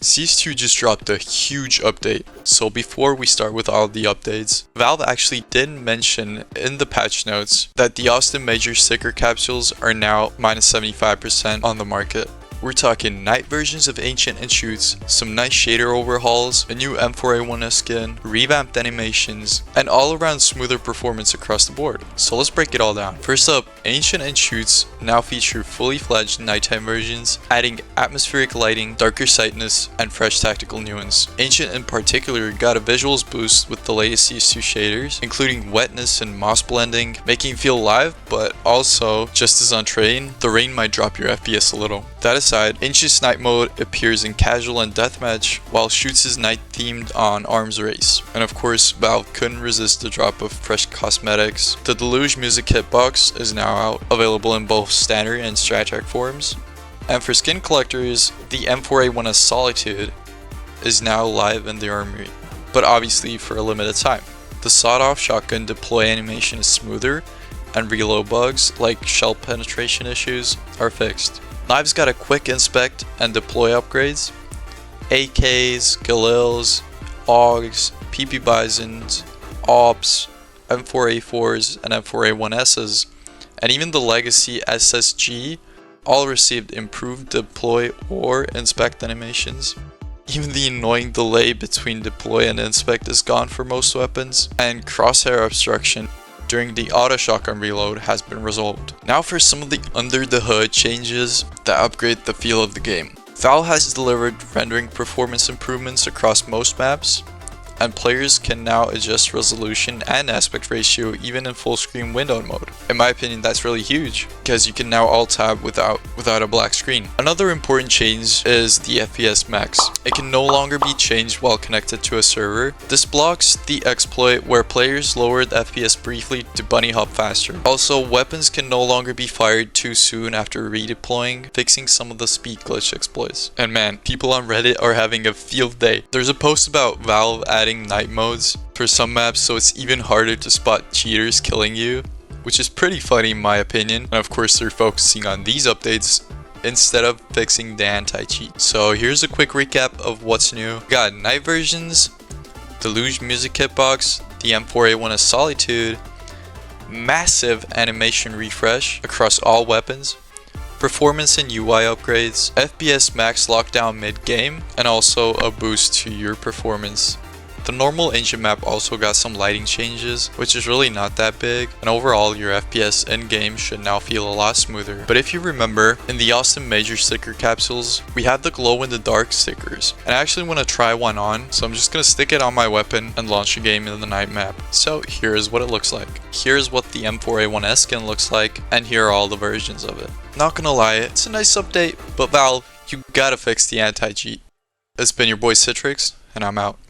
CS2 just dropped a huge update, so before we start with all the updates, Valve actually did mention in the patch notes that the Austin Major sticker capsules are now minus 75% on the market. We're talking night versions of Ancient and Shoots, some nice shader overhauls, a new M4A1S skin, revamped animations, and all around smoother performance across the board. So let's break it all down. First up, Ancient and Shoots now feature fully fledged nighttime versions, adding atmospheric lighting, darker sightness, and fresh tactical nuance. Ancient in particular got a visuals boost with the latest CS2 shaders, including wetness and moss blending, making it feel live, but also, just as on Train, the rain might drop your FPS a little. That aside, Ancient's night mode appears in casual and deathmatch, while Shoots is night themed on Arms Race. And of course, Valve couldn't resist the drop of fresh cosmetics. The Deluge music hitbox is now out, available in both standard and strat track forms. And for skin collectors, the M4A1S Solitude is now live in the armory, but obviously for a limited time. The sawed-off shotgun deploy animation is smoother, and reload bugs, like shell penetration issues, are fixed. Knives got a quick inspect and deploy upgrades. AKs, Galils, AUGs, PP Bisons, AWPs, M4A4s, and M4A1Ss, and even the legacy SSG all received improved deploy or inspect animations. Even the annoying delay between deploy and inspect is gone for most weapons, and crosshair obstruction during the auto shotgun reload has been resolved. Now for some of the under the hood changes that upgrade the feel of the game. Valve has delivered rendering performance improvements across most maps, and players can now adjust resolution and aspect ratio even in full screen windowed mode. In my opinion, that's really huge, because you can now alt tab without a black screen. Another important change is the FPS max. It can no longer be changed while connected to a server. This blocks the exploit where players lower the FPS briefly to bunny hop faster. Also, weapons can no longer be fired too soon after redeploying, fixing some of the speed glitch exploits. And man, people on Reddit are having a field day. There's a post about Valve adding night modes for some maps, so it's even harder to spot cheaters killing you, which is pretty funny in my opinion. And of course, they're focusing on these updates instead of fixing the anti-cheat. So here's a quick recap of what's new. We got night versions, Deluge music hitbox, the M4A1S Solitude, massive animation refresh across all weapons, performance and UI upgrades, FPS max lockdown mid-game, and also a boost to your performance. The normal Ancient map also got some lighting changes, which is really not that big, and overall your FPS in-game should now feel a lot smoother. But if you remember, in the Austin Major sticker capsules, we have the glow in the dark stickers, and I actually want to try one on, so I'm just going to stick it on my weapon and launch a game in the night map. So here's what it looks like. Here's what the M4A1S skin looks like, and here are all the versions of it. Not gonna lie, it's a nice update, but Valve, you gotta fix the anti-cheat. It's been your boy Citrix, and I'm out.